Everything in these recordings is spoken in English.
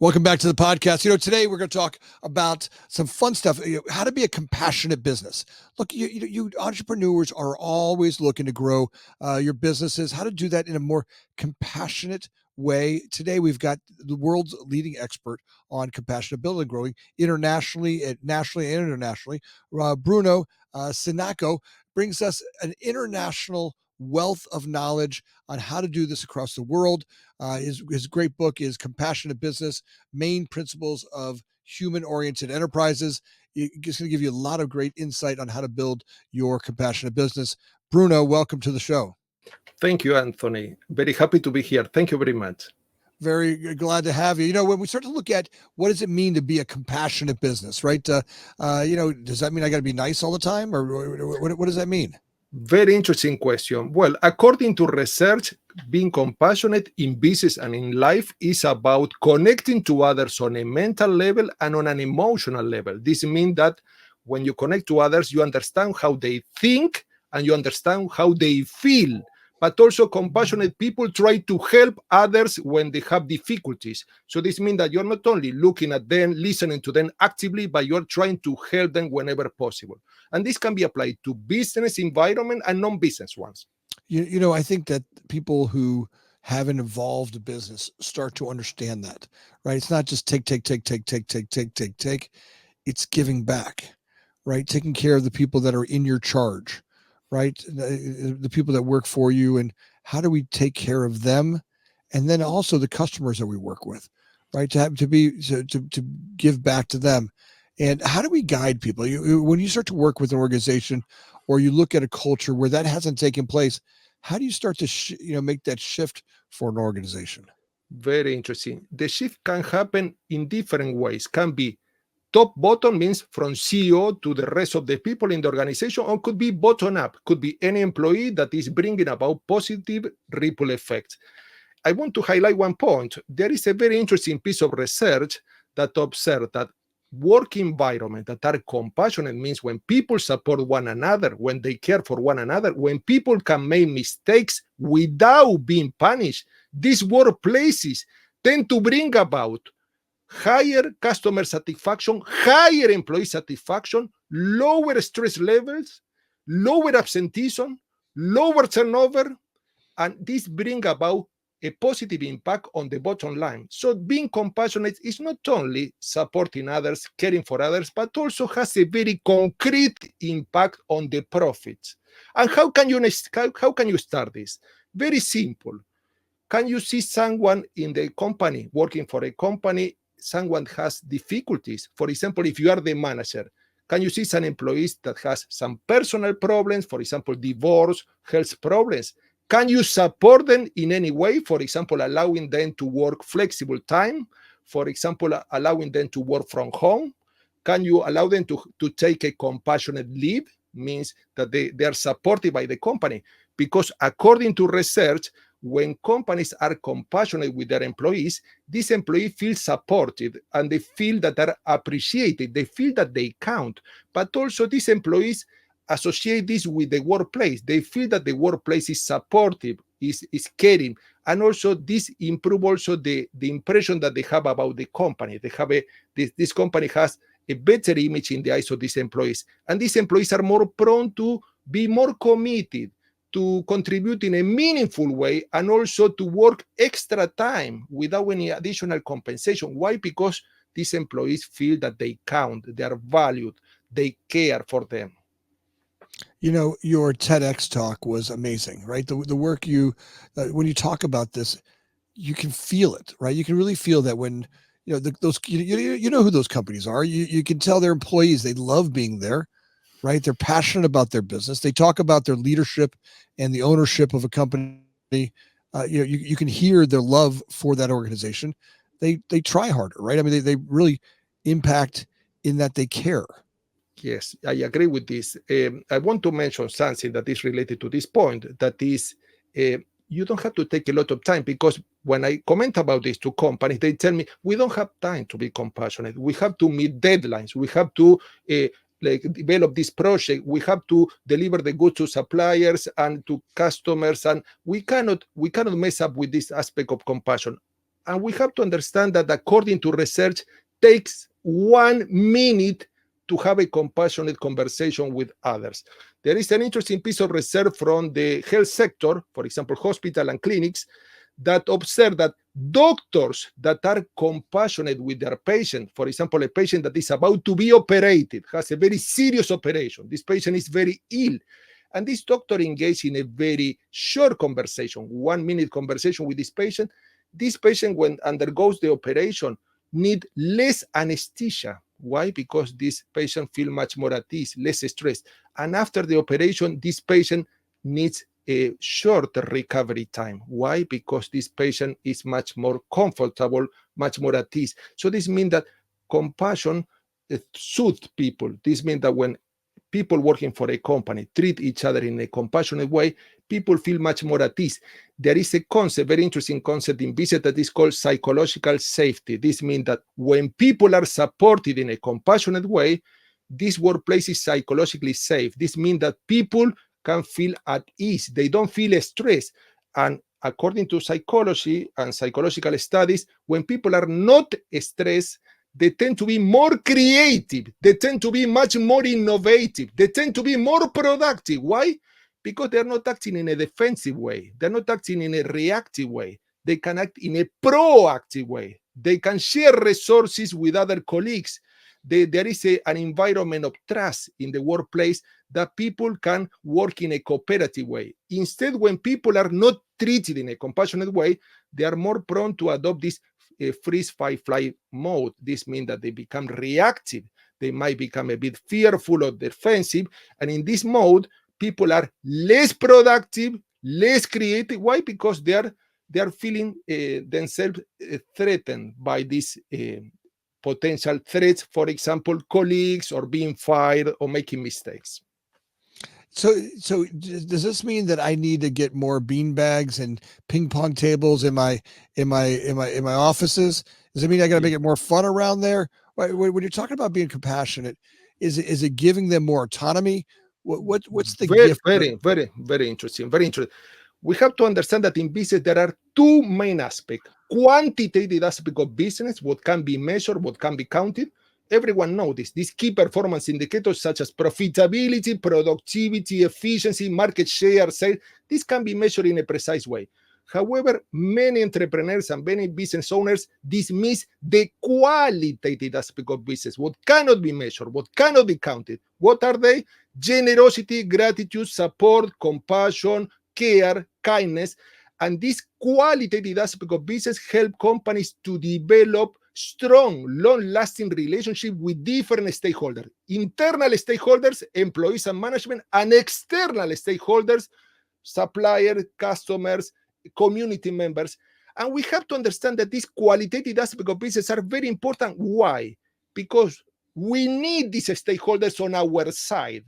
Welcome back to the podcast. Today we're going to talk about some fun stuff, how to be a compassionate business. Look, you entrepreneurs are always looking to grow your businesses, how to do that in a more compassionate way. Today we've got the world's leading expert on compassionate building and growing internationally, nationally and internationally. Bruno Cignacco brings us an international wealth of knowledge on how to do this across the world. His great book is Compassionate Business, Main Principles of Human-Oriented Enterprises. It's going to give you a lot of great insight on how to build your compassionate business. Bruno, welcome to the show. Thank you, Anthony. Very happy to be here. Thank you very much. Very glad to have you. When we start to look at what does it mean to be a compassionate business, right? Does that mean I got to be nice all the time, or what does that mean? Very interesting question. Well, according to research, being compassionate in business and in life is about connecting to others on a mental level and on an emotional level. This means that when you connect to others, you understand how they think and you understand how they feel. But also compassionate people try to help others when they have difficulties. So this means that you're not only looking at them, listening to them actively, but you're trying to help them whenever possible. And this can be applied to business environment and non-business ones. I think that people who have an evolved business start to understand that, right? It's not just take. It's giving back, right? Taking care of the people that are in your charge, right? The people that work for you, and how do we take care of them? And then also the customers that we work with, right? To give back to them. And how do we guide people? When you start to work with an organization or you look at a culture where that hasn't taken place, how do you start to make that shift for an organization? Very interesting. The shift can happen in different ways. Can be top bottom, means from CEO to the rest of the people in the organization, or could be bottom up, could be any employee that is bringing about positive ripple effects. I want to highlight one point. There is a very interesting piece of research that observed that work environment that are compassionate means when people support one another, when they care for one another, when people can make mistakes without being punished, these workplaces tend to bring about higher customer satisfaction, higher employee satisfaction, lower stress levels, lower absenteeism, lower turnover, and this bring about a positive impact on the bottom line. So being compassionate is not only supporting others, caring for others, but also has a very concrete impact on the profits. And how can you start this? Very simple. Can you see someone in the company, working for a company, someone has difficulties? For example, if you are the manager, can you see some employees that has some personal problems, for example, divorce, health problems? Can you support them in any way? For example, allowing them to work flexible time, for example, allowing them to work from home? Can you allow them to take a compassionate leave? Means that they are supported by the company. Because according to research, when companies are compassionate with their employees, these employees feel supported and they feel that they're appreciated. They feel that they count. But also these employees associate this with the workplace. They feel that the workplace is supportive, is caring. And also this improve also the impression that they have about the company. They have this company has a better image in the eyes of these employees. And these employees are more prone to be more committed, to contribute in a meaningful way, and also to work extra time without any additional compensation. Why? Because these employees feel that they count, they are valued, they care for them. Your TEDx talk was amazing, right? The work when you talk about this, you can feel it, right? You can really feel that when, those, who those companies are. You can tell their employees, they love being there, right? They're passionate about their business. They talk about their leadership and the ownership of a company. You can hear their love for that organization. They try harder, right? I mean, they really impact in that they care. Yes, I agree with this. I want to mention something that is related to this point. That is, you don't have to take a lot of time, because when I comment about this to companies, they tell me, we don't have time to be compassionate. We have to meet deadlines. We have to develop this project. We have to deliver the goods to suppliers and to customers, and we cannot mess up with this aspect of compassion. And we have to understand that according to research, takes 1 minute to have a compassionate conversation with others. There is an interesting piece of research from the health sector, for example, hospital and clinics, that observe that doctors that are compassionate with their patient, for example, a patient that is about to be operated, has a very serious operation, this patient is very ill, and this doctor engaged in a very short conversation, 1 minute conversation with this patient, when undergoes the operation, need less anesthesia. Why? Because this patient feel much more at ease, less stress. And after the operation, this patient needs a shorter recovery time. Why? Because this patient is much more comfortable, much more at ease. So this means that compassion soothes people. This means that when people working for a company treat each other in a compassionate way, people feel much more at ease. There is a concept, very interesting concept in business, that is called psychological safety. This means that when people are supported in a compassionate way, this workplace is psychologically safe. This means that people can feel at ease. They don't feel stressed. And according to psychology and psychological studies, when people are not stressed, they tend to be more creative. They tend to be much more innovative. They tend to be more productive. Why? Because they're not acting in a defensive way. They're not acting in a reactive way. They can act in a proactive way. They can share resources with other colleagues. There is an environment of trust in the workplace that people can work in a cooperative way. Instead, when people are not treated in a compassionate way, they are more prone to adopt this freeze, fight, flight mode. This means that they become reactive. They might become a bit fearful or defensive. And in this mode, people are less productive, less creative. Why? Because they are feeling themselves threatened by these potential threats, for example, colleagues or being fired or making mistakes. So does this mean that I need to get more bean bags and ping pong tables in my offices? Does it mean I got to make it more fun around there? When you're talking about being compassionate, is it giving them more autonomy? What's the Very, gift? very, very, very interesting. Very interesting. We have to understand that in business there are two main aspects: quantitative aspect of business, what can be measured, what can be counted. Everyone knows this. These key performance indicators such as profitability, productivity, efficiency, market share, sales, this can be measured in a precise way. However, many entrepreneurs and many business owners dismiss the qualitative aspect of business, what cannot be measured, what cannot be counted. What are they? Generosity, gratitude, support, compassion, care, kindness. And this qualitative aspect of business help companies to develop strong, long-lasting relationship with different stakeholders: internal stakeholders, employees and management, and external stakeholders, suppliers, customers, community members. And we have to understand that these qualitative aspects of business are very important. Why? Because we need these stakeholders on our side.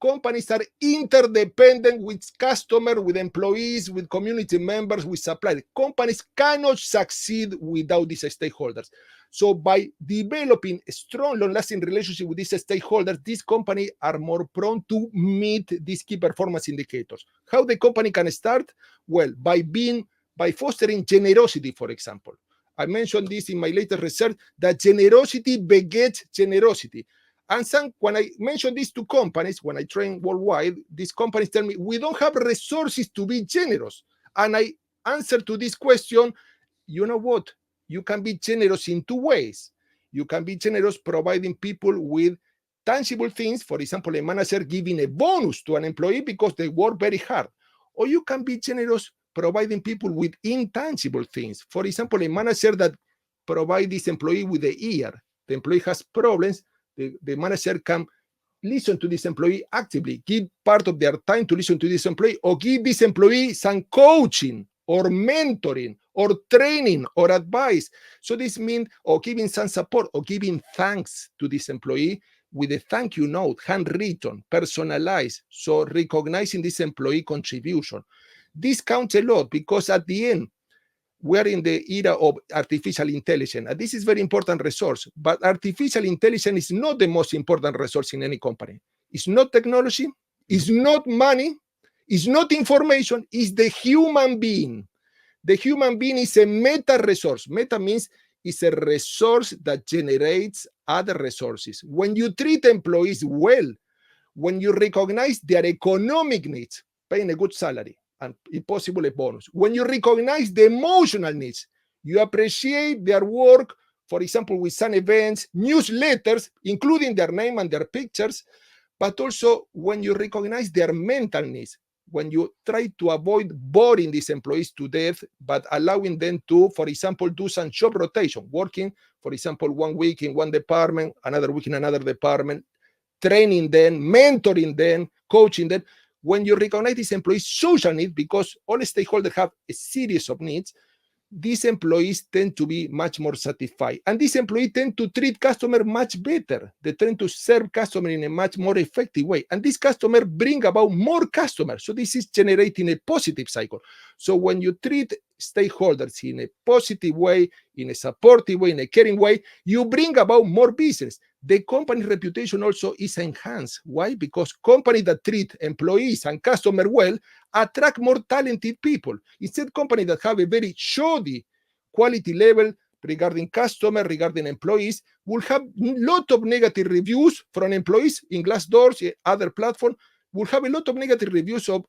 Companies are interdependent with customers, with employees, with community members, with suppliers. Companies cannot succeed without these stakeholders. So by developing a strong, long-lasting relationship with these stakeholders, these companies are more prone to meet these key performance indicators. How the company can start? Well, by fostering generosity, for example. I mentioned this in my latest research, that generosity begets generosity. And when I mention this to companies, when I train worldwide, these companies tell me, we don't have resources to be generous. And I answer to this question, you know what? You can be generous in two ways. You can be generous providing people with tangible things, for example, a manager giving a bonus to an employee because they work very hard. Or you can be generous providing people with intangible things. For example, a manager that provides this employee with the ear. The employee has problems. The manager can listen to this employee actively, give part of their time to listen to this employee, or give this employee some coaching or mentoring or training or advice. So this means, or giving some support or giving thanks to this employee with a thank you note, handwritten, personalized. So recognizing this employee contribution. This counts a lot because at the end, we're in the era of artificial intelligence. And this is very important resource, but artificial intelligence is not the most important resource in any company. It's not technology, it's not money, it's not information, it's the human being. The human being is a meta resource. Meta means it's a resource that generates other resources. When you treat employees well, when you recognize their economic needs, paying a good salary and if possible a bonus, when you recognize the emotional needs, you appreciate their work, for example, with some events, newsletters, including their name and their pictures, but also when you recognize their mental needs, when you try to avoid boring these employees to death, but allowing them to, for example, do some job rotation, working, for example, 1 week in one department, another week in another department, training them, mentoring them, coaching them. When you recognize these employees' social needs, because all stakeholders have a series of needs, these employees tend to be much more satisfied. And these employees tend to treat customer much better. They tend to serve customer in a much more effective way. And this customer bring about more customers. So this is generating a positive cycle. So when you treat stakeholders in a positive way, in a supportive way, in a caring way, you bring about more business. The company's reputation also is enhanced. Why? Because companies that treat employees and customer well attract more talented people. Instead, companies that have a very shoddy quality level regarding customer, regarding employees, will have a lot of negative reviews from employees in Glassdoor, other platform, will have a lot of negative reviews of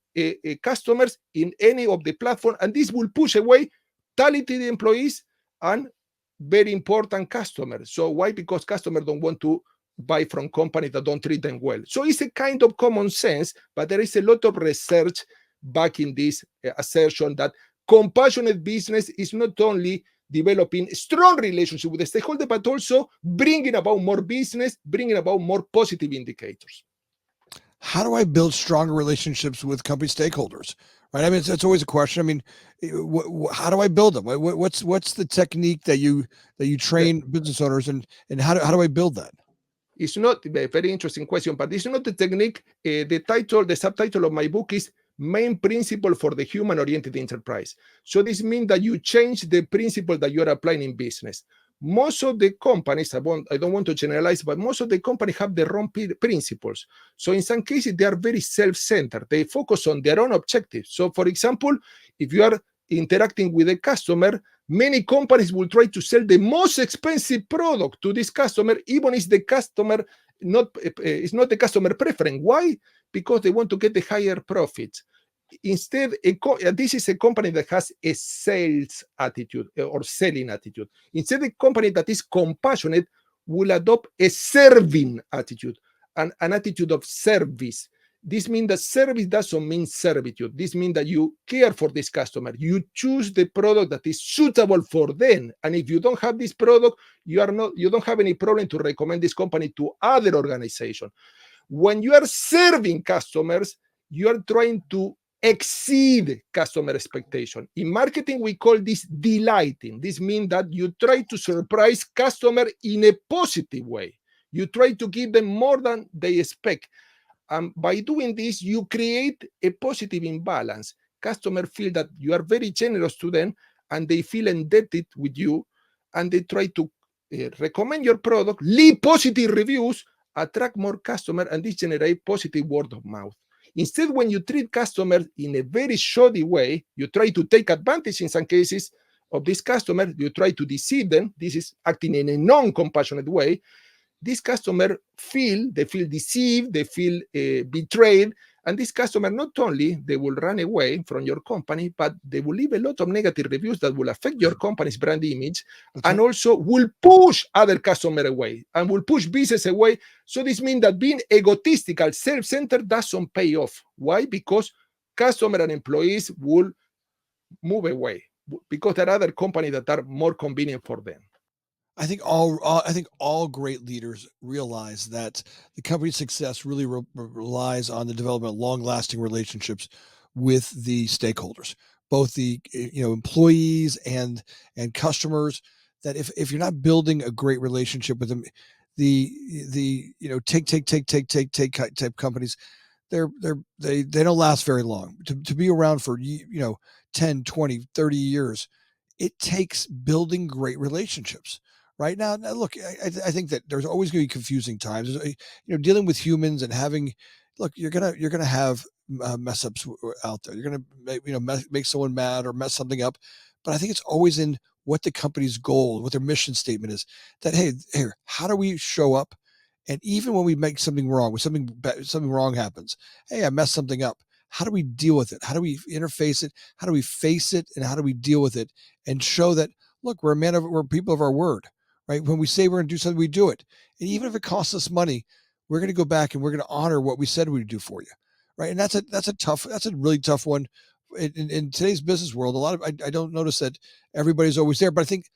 customers in any of the platform, and this will push away talented employees and very important customers. So why? Because customers don't want to buy from companies that don't treat them well. So it's a kind of common sense, but there is a lot of research backing this assertion that compassionate business is not only developing strong relationship with the stakeholder, but also bringing about more business, bringing about more positive indicators. How do I build stronger relationships with company stakeholders? Right. I mean, it's always a question. I mean, how do I build them? What's the technique that you The, train business owners, and how do I build that? It's not a very interesting question, but it's not the technique. The subtitle of my book is Main Principle for the Human Oriented Enterprise. So this means that you change the principle that you're applying in business. Most of the companies, I don't want to generalize, but most of the companies have the wrong principles. So in some cases, they are very self-centered. They focus on their own objectives. So for example, if you are interacting with a customer, many companies will try to sell the most expensive product to this customer, even if the customer is not the customer preference. Why? Because they want to get the higher profits. Instead, this is a company that has a sales attitude or selling attitude. Instead, a company that is compassionate will adopt a serving attitude, an attitude of service. This means that service doesn't mean servitude. This means that you care for this customer. You choose the product that is suitable for them. And if you don't have this product, you don't have any problem to recommend this company to other organizations. When you are serving customers, you are trying to exceed customer expectation. In marketing, we call this delighting. This means that you try to surprise customer in a positive way. You try to give them more than they expect. And by doing this, you create a positive imbalance. Customers feel that you are very generous to them and they feel indebted with you, and they try to recommend your product, leave positive reviews, attract more customers, and this generate positive word of mouth. Instead, when you treat customers in a very shoddy way, you try to take advantage in some cases of this customer, you try to deceive them. This is acting in a non-compassionate way. This customer they feel deceived, they feel betrayed, and this customer not only they will run away from your company, but they will leave a lot of negative reviews that will affect your company's brand image. That's And right. also will push other customer away and will push business away. So this means that being egotistical, self-centered doesn't pay off. Why? Because customer and employees will move away because there are other companies that are more convenient for them. I think all great leaders realize that the company's success really relies on the development of long-lasting relationships with the stakeholders, both the employees and customers. That if you're not building a great relationship with them, the take type companies, they don't last very long. To be around for 10, 20, 30 years, it takes building great relationships. Right now, look, I think that there's always going to be confusing times. Dealing with humans and having look, you're gonna have mess ups out there. You're gonna make someone mad or mess something up, but I think it's always in what the company's goal, what their mission statement is. That hey, here, how do we show up? And even when we make something wrong, when something wrong happens, hey, I messed something up. How do we deal with it? How do we interface it? How do we face it? And how do we deal with it? And show that look, we're people of our word, right? When we say we're going to do something, we do it. And even if it costs us money, we're going to go back and we're going to honor what we said we'd do for you, right? And that's a really tough one in today's business world. A lot of I don't notice that everybody's always there, but I think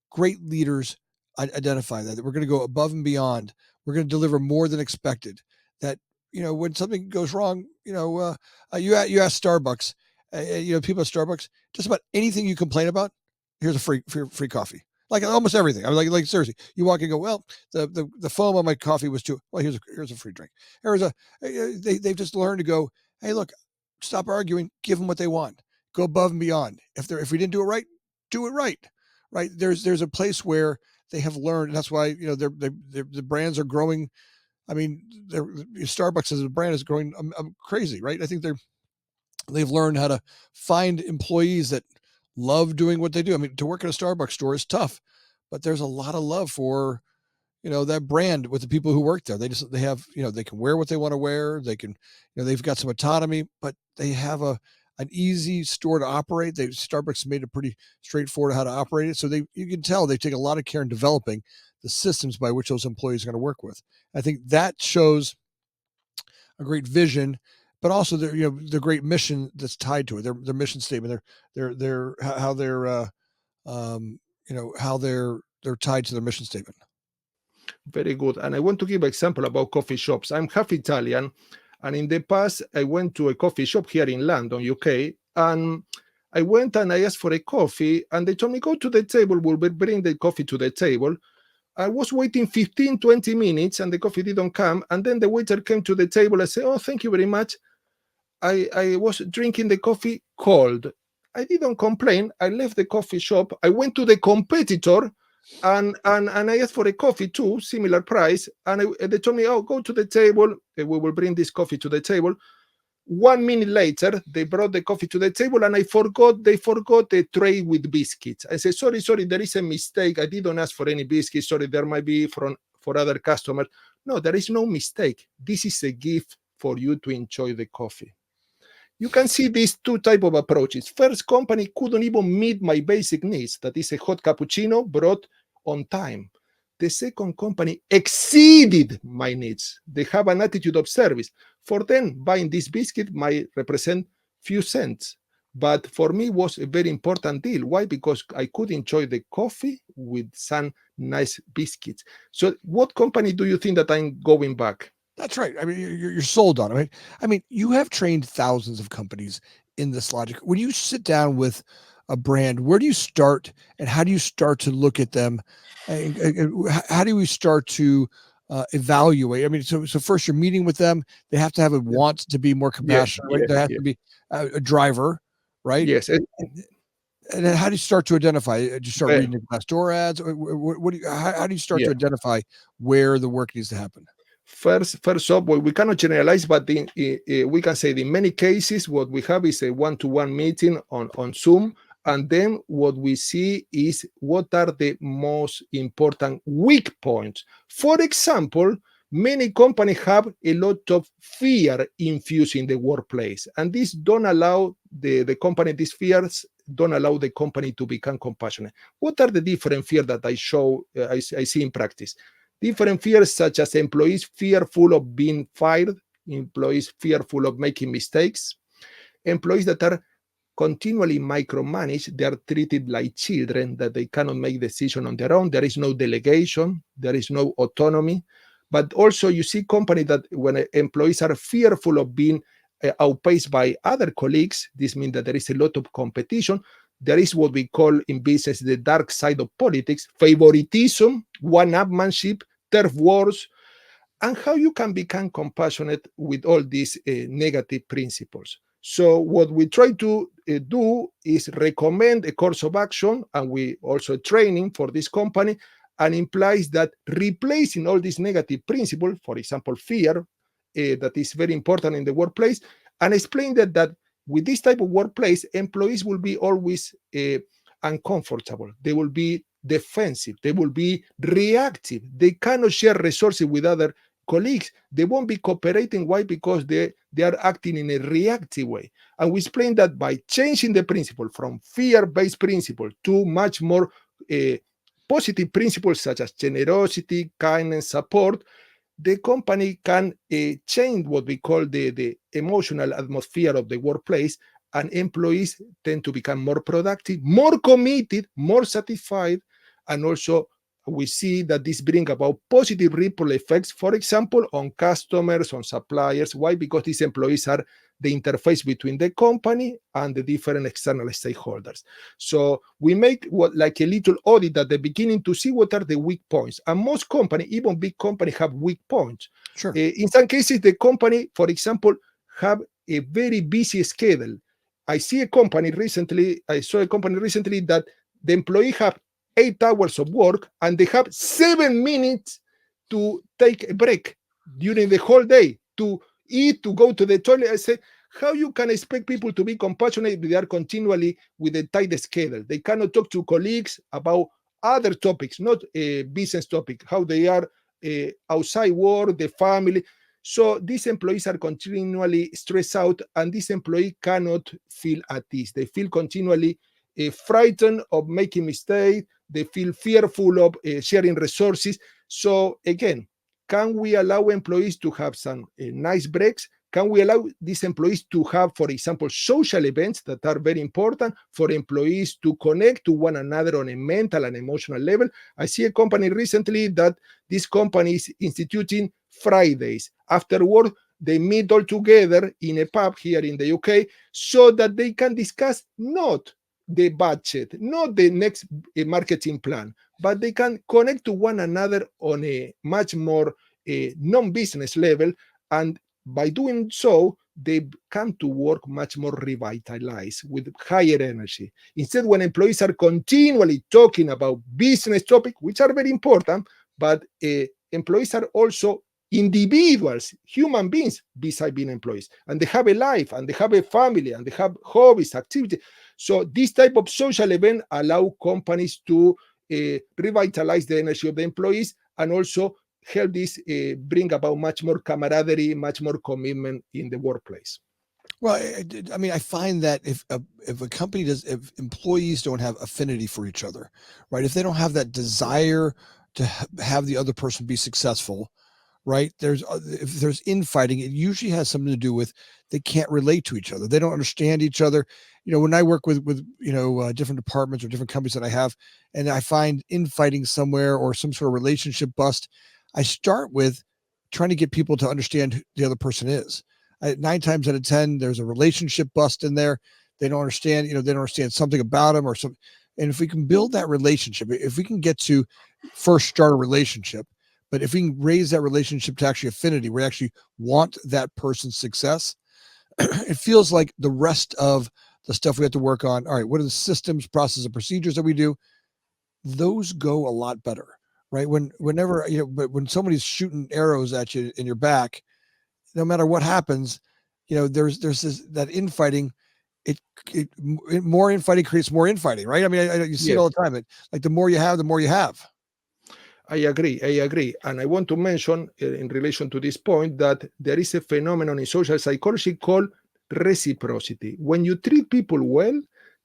great leaders identify that we're going to go above and beyond. We're going to deliver more than expected. That when something goes wrong, you ask Starbucks, people at Starbucks, just about anything you complain about, here's a free coffee. Like almost everything. I mean, like seriously, you walk and go, well, the foam on my coffee was too. Well, here's a free drink. They've just learned to go. Hey, look, stop arguing. Give them what they want. Go above and beyond. If we didn't do it right, do it right. Right. There's a place where they have learned. And that's why the brands are growing. I mean, Starbucks as a brand is growing crazy, right? I think they've learned how to find employees that love doing what they do. I mean, to work in a Starbucks store is tough, but there's a lot of love for that brand with the people who work there. They have they can wear what they want to wear. They can they've got some autonomy, but they have an easy store to operate. Starbucks made it pretty straightforward how to operate it, so you can tell they take a lot of care in developing the systems by which those employees are going to work with. I think that shows a great vision, but also the great mission that's tied to it. Their mission statement, their how they're how they're tied to their mission statement. Very good. And I want to give an example about coffee shops. I'm half Italian, and in the past, I went to a coffee shop here in London, UK, and I went and I asked for a coffee, and they told me, go to the table, we'll bring the coffee to the table. I was waiting 15, 20 minutes, and the coffee didn't come. And then the waiter came to the table and said, oh, thank you very much. I was drinking the coffee cold. I didn't complain. I left the coffee shop. I went to the competitor and I asked for a coffee too, similar price. And they told me, oh, go to the table. We will bring this coffee to the table. 1 minute later, they brought the coffee to the table and they forgot the tray with biscuits. I said, sorry, there is a mistake. I didn't ask for any biscuits. Sorry, there might be for other customers. No, there is no mistake. This is a gift for you to enjoy the coffee. You can see these two types of approaches. First company couldn't even meet my basic needs. That is a hot cappuccino brought on time. The second company exceeded my needs. They have an attitude of service. For them, buying this biscuit might represent few cents. But for me, it was a very important deal. Why? Because I could enjoy the coffee with some nice biscuits. So what company do you think that I'm going back? That's right. I mean, you're sold on it. Right? I mean, you have trained thousands of companies in this logic. When you sit down with a brand, where do you start, and how do you start to look at them? How do we start to evaluate? I mean, so first you're meeting with them. They have to have a want to be more compassionate, right? There has to be a driver, right? Yes. And then how do you start to identify? Do you start reading the Glassdoor ads? How do you start to identify where the work needs to happen? First up, well, we cannot generalize, but we can say that in many cases, what we have is a one-to-one meeting on Zoom. And then what we see is what are the most important weak points. For example, many companies have a lot of fear infused in the workplace. And this don't allow the company, these fears don't allow the company to become compassionate. What are the different fears that I see in practice? Different fears such as employees fearful of being fired, employees fearful of making mistakes, employees that are continually micromanaged, they are treated like children, that they cannot make decisions on their own. There is no delegation, there is no autonomy. But also you see companies that when employees are fearful of being outpaced by other colleagues, this means that there is a lot of competition. There is what we call in business the dark side of politics, favoritism, one-upmanship, turf wars, and how you can become compassionate with all these negative principles. So what we try to do is recommend a course of action, and we also training for this company, and implies that replacing all these negative principles, for example, fear, that is very important in the workplace, and explain that with this type of workplace, employees will be always uncomfortable. They will be defensive. They will be reactive. They cannot share resources with other colleagues. They won't be cooperating. Why? Because they are acting in a reactive way. And we explain that by changing the principle from fear-based principle to much more uh, positive principles such as generosity, kindness, support, the company can change what we call the emotional atmosphere of the workplace, and employees tend to become more productive, more committed, more satisfied, and also we see that this brings about positive ripple effects, for example, on customers, on suppliers. Why? Because these employees are the interface between the company and the different external stakeholders. So we make what like a little audit at the beginning to see what are the weak points. And most companies, even big companies, have weak points. Sure. In some cases, the company, for example, have a very busy schedule. I saw a company recently that the employee have 8 hours of work and they have 7 minutes to take a break during the whole day to eat, to go to the toilet. I say, how you can expect people to be compassionate if they are continually with a tight schedule? They cannot talk to colleagues about other topics, not a business topic, how they are outside work, the family. So these employees are continually stressed out, and this employee cannot feel at ease. They feel continually frightened of making mistakes. They feel fearful of sharing resources. So again, can we allow employees to have some nice breaks? Can we allow these employees to have, for example, social events that are very important for employees to connect to one another on a mental and emotional level? I see a company recently that this company is instituting Fridays. After work, they meet all together in a pub here in the UK so that they can discuss not the budget, not the next marketing plan, but they can connect to one another on a much more non-business level. And by doing so, they come to work much more revitalized with higher energy. Instead, when employees are continually talking about business topics, which are very important, but employees are also individuals, human beings, besides being employees, and they have a life, and they have a family, and they have hobbies, activities. So this type of social event allow companies to revitalize the energy of the employees, and also help this bring about much more camaraderie, much more commitment in the workplace. Well, I mean, I find that if a company does, if employees don't have affinity for each other, right? If they don't have that desire to have the other person be successful, right? If there's infighting, it usually has something to do with they can't relate to each other. They don't understand each other. You know, when I work with different departments or different companies that I have, and I find infighting somewhere or some sort of relationship bust, I start with trying to get people to understand who the other person is. 9 times out of 10, there's a relationship bust in there. They don't understand, they don't understand something about them or something. And if we can build that relationship, if we can get to first start a relationship, but if we can raise that relationship to actually affinity, we actually want that person's success, it feels like the rest of the stuff we have to work on. All right, what are the systems, processes, and procedures that we do? Those go a lot better, right? But when somebody's shooting arrows at you in your back, no matter what happens, there's that infighting. More infighting creates more infighting, right? I mean, you see it Yes. all the time. Like the more you have, the more you have. I agree. And I want to mention in relation to this point that there is a phenomenon in social psychology called reciprocity. When you treat people well,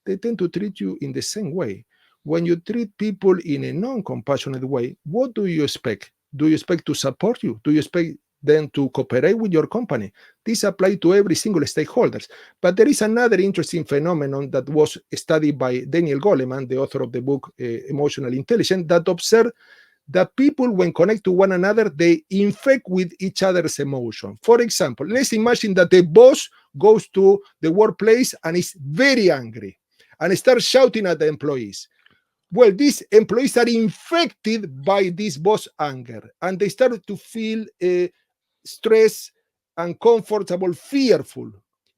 they tend to treat you in the same way. When you treat people in a non-compassionate way, what do you expect? Do you expect to support you? Do you expect them to cooperate with your company? This applies to every single stakeholders. But there is another interesting phenomenon that was studied by Daniel Goleman, the author of the book Emotional Intelligence, that observed that people, when connect to one another, they infect with each other's emotion. For example, let's imagine that the boss goes to the workplace and is very angry and starts shouting at the employees. Well, these employees are infected by this boss anger, and they start to feel stress, uncomfortable, fearful.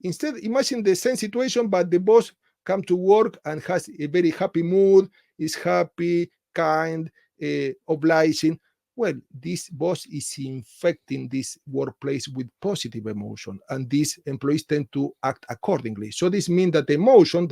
Instead, imagine the same situation, but the boss come to work and has a very happy mood, is happy, kind, obliging. Well, this boss is infecting this workplace with positive emotion, and these employees tend to act accordingly. So this means that the emotion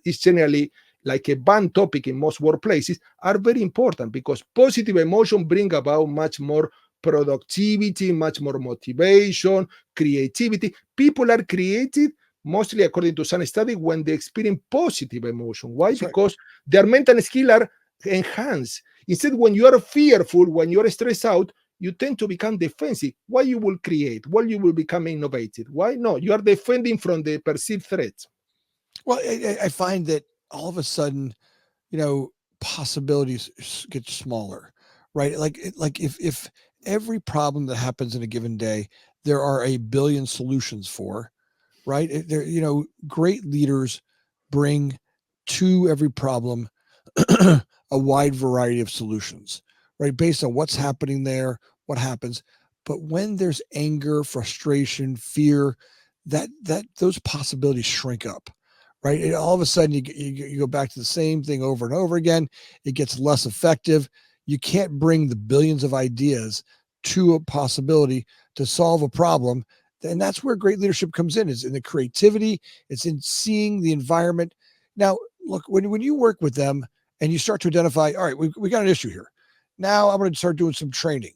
is generally like a banned topic in most workplaces are very important because positive emotion bring about much more productivity, much more motivation, creativity. People are creative mostly according to some study when they experience positive emotion. Why? That's right. Because their mental skill are enhanced. Instead, when you are fearful, when you are stressed out, you tend to become defensive. Why you will create? Why you will become innovative? Why? No, you are defending from the perceived threats. Well, I find that all of a sudden, you know, possibilities get smaller, right? Like if every problem that happens in a given day, there are a billion solutions for, right? There, you know, great leaders bring to every problem a wide variety of solutions, right? Based on what's happening there, what happens. But when there's anger, frustration, fear, that those possibilities shrink up, right? And all of a sudden, you go back to the same thing over and over again. It gets less effective. You can't bring the billions of ideas to a possibility to solve a problem. And that's where great leadership comes in, is in the creativity. It's in seeing the environment. Now, look, when you work with them and you start to identify, all right, we got an issue here. Now I'm going to start doing some training.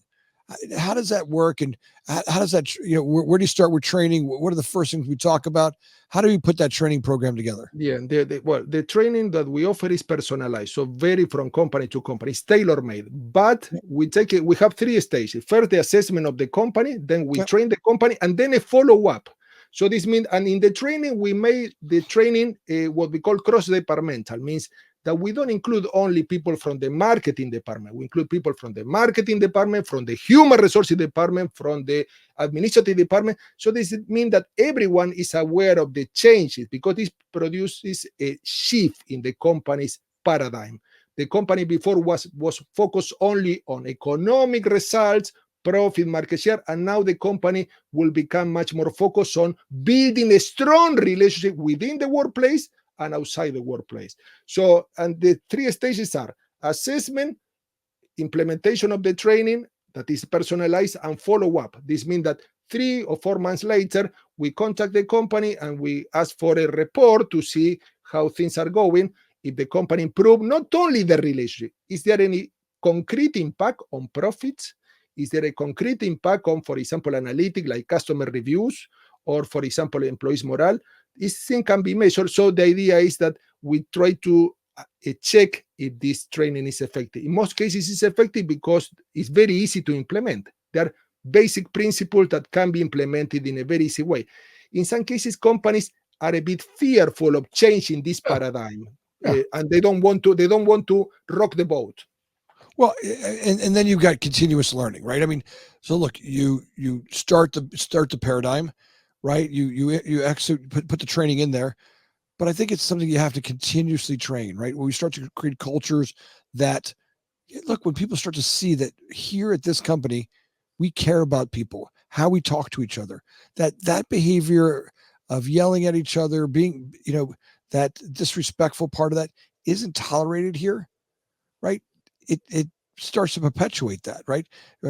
How does that work? And how does that, you know, where do you start with training? What are the first things we talk about? How do we put that training program together? Yeah, well, the training that we offer is personalized, so vary from company to company. It's tailor made, but Yep. we take it. We have three stages: first, the assessment of the company, then we Yep. train the company, and then a follow up. So this means, and in the training, we made the training what we call cross departmental, means that we don't include only people from the marketing department. We include people from the marketing department, from the human resources department, from the administrative department. So this means that everyone is aware of the changes because this produces a shift in the company's paradigm. The company before was focused only on economic results, profit, market share, and now the company will become much more focused on building a strong relationship within the workplace and outside the workplace. So, and the three stages are assessment, implementation of the training that is personalized, and follow up. This means that 3 or 4 months later, we contact the company and we ask for a report to see how things are going. If the company improved, not only the relationship, is there any concrete impact on profits? Is there a concrete impact on, for example, analytic like customer reviews or, for example, employees' morale? This thing can be measured. So the idea is that we try to check if this training is effective. In most cases, it's effective because it's very easy to implement. There are basic principles that can be implemented in a very easy way. In some cases, companies are a bit fearful of changing this Yeah. paradigm, Yeah. and they don't want to rock the boat. Well, and then you've got continuous learning, right? I mean, so look, you start the paradigm, right? You actually put the training in there, but I think it's something you have to continuously train, right? When we start to create cultures that, look, when people start to see that here at this company, we care about people, how we talk to each other, that behavior of yelling at each other, being, you know, that disrespectful part of that isn't tolerated here, right? It starts to perpetuate that, right?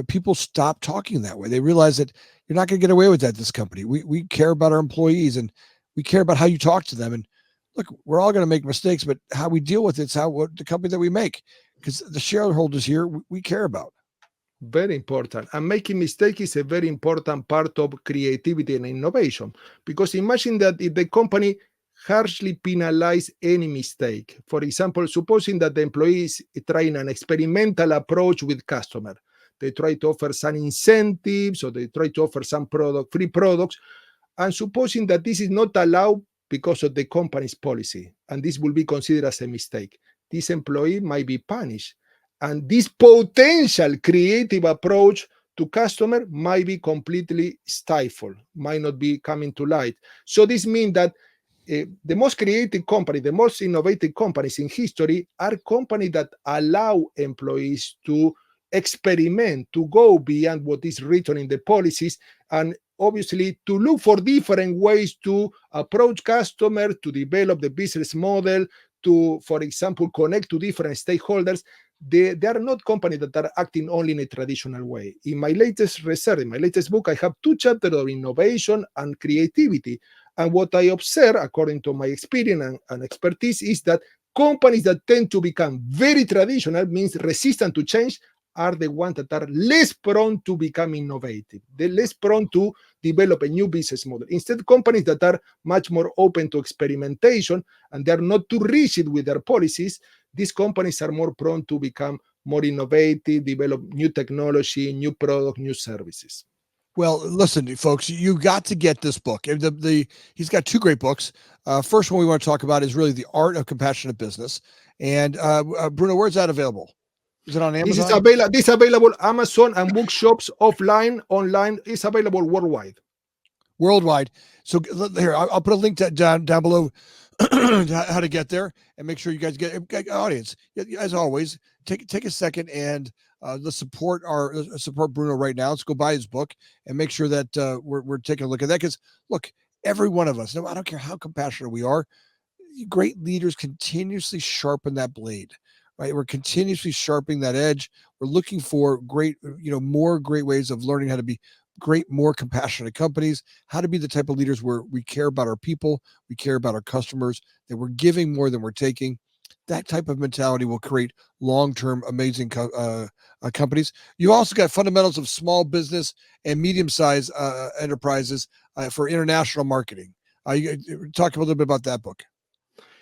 People stop talking that way. They realize that you're not going to get away with that. This company, we care about our employees and we care about how you talk to them. And look, we're all going to make mistakes, but how we deal with it's how what the company that we make, because the shareholders here we care about. Very important. And making mistakes is a very important part of creativity and innovation. Because imagine that if the company harshly penalize any mistake, for example, supposing that the employees trying an experimental approach with customer, they try to offer some incentives or they try to offer some free products, and supposing that this is not allowed because of the company's policy, and this will be considered as a mistake, this employee might be punished. And this potential creative approach to customer might be completely stifled, might not be coming to light. So this means that the most creative company, the most innovative companies in history are companies that allow employees to experiment, to go beyond what is written in the policies, and obviously to look for different ways to approach customers, to develop the business model, to, for example, connect to different stakeholders. they are not companies that are acting only in a traditional way. In my latest research, in my latest book, I have two chapters of innovation and creativity. And what I observe, according to my experience and expertise, is that companies that tend to become very traditional, means resistant to change, are the ones that are less prone to become innovative. They're less prone to develop a new business model. Instead, companies that are much more open to experimentation and they're not too rigid with their policies, these companies are more prone to become more innovative, develop new technology, new product, new services. Well, listen, folks, you got to get this book. He's got two great books. First one we want to talk about is really the art of compassionate business. And Bruno, where's that available? Is it on This is Amazon? available. This available Amazon and bookshops offline, online. Is available worldwide. Worldwide. So here, I'll put a link down below how to get there, and make sure you guys get audience. As always, take a second and let's support Bruno right now. Let's go buy his book and make sure that we're taking a look at that. Because look, every one of us, no, I don't care how compassionate we are, great leaders continuously sharpen that blade, right? We're continuously sharpening that edge. We're looking for more great ways of learning how to be great, more compassionate companies, how to be the type of leaders where we care about our people, we care about our customers, that we're giving more than we're taking. That type of mentality will create long-term amazing companies. You also got fundamentals of small business and medium-sized enterprises for international marketing. Talk a little bit about that book.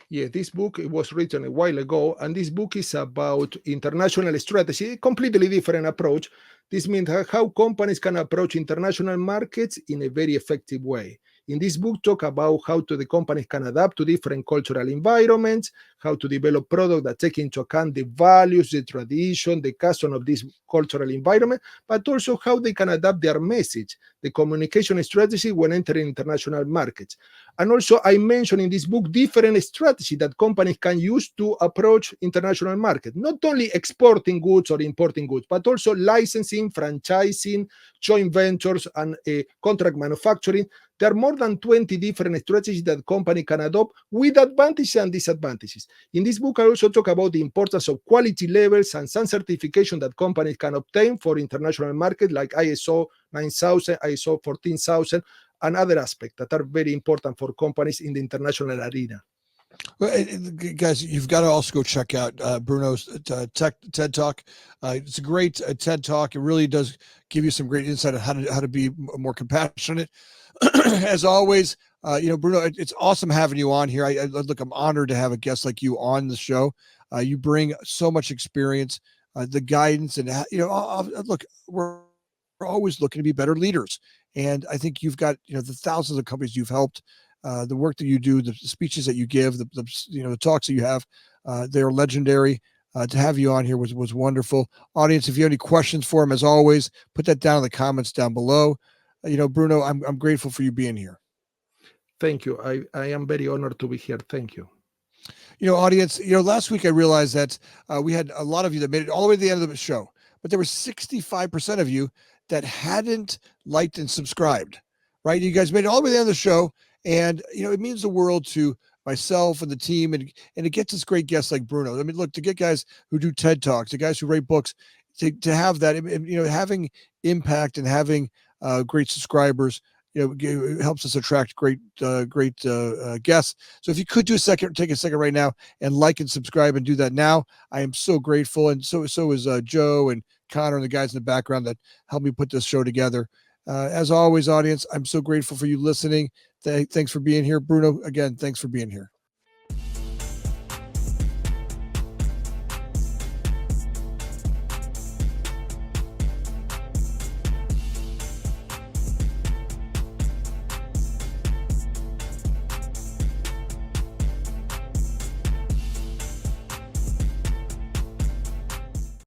Yeah, this book it was written a while ago, and this book is about international strategy, a completely different approach. This means how companies can approach international markets in a very effective way. In this book, talk about how the companies can adapt to different cultural environments, how to develop products that take into account the values, the tradition, the custom of this cultural environment, but also how they can adapt their message, the communication strategy when entering international markets. And also, I mentioned in this book different strategies that companies can use to approach international market. Not only exporting goods or importing goods, but also licensing, franchising, joint ventures, and contract manufacturing. There are more than 20 different strategies that company can adopt with advantages and disadvantages. In this book, I also talk about the importance of quality levels and some certification that companies can obtain for international market, like ISO 9000, ISO 14000, and other aspects that are very important for companies in the international arena. Well, guys, you've got to also go check out Bruno's TED Talk. It's a great TED Talk. It really does give you some great insight on how to be more compassionate. As always, Bruno, it's awesome having you on here. Look, I'm honored to have a guest like you on the show. You bring so much experience, the guidance, and look, we're always looking to be better leaders. And I think you've got the thousands of companies you've helped. The work that you do, the speeches that you give, the talks that you have, they're legendary. To have you on here was wonderful. Audience, if you have any questions for him, as always, put that down in the comments down below. Bruno, I'm grateful for you being here. Thank you. I am very honored to be here. Thank you. Audience, last week I realized that we had a lot of you that made it all the way to the end of the show, but there were 65% of you that hadn't liked and subscribed, right? You guys made it all the way to the end of the show. And, it means the world to myself and the team. And it gets us great guests like Bruno. I mean, look, to get guys who do TED Talks, the guys who write books, to have that, having impact and having great subscribers, it helps us attract great guests. So if you could take a second right now and like and subscribe and do that now, I am so grateful. And so is Joe and Connor and the guys in the background that helped me put this show together. As always, audience, I'm so grateful for you listening. Thanks for being here. Bruno, again, thanks for being here.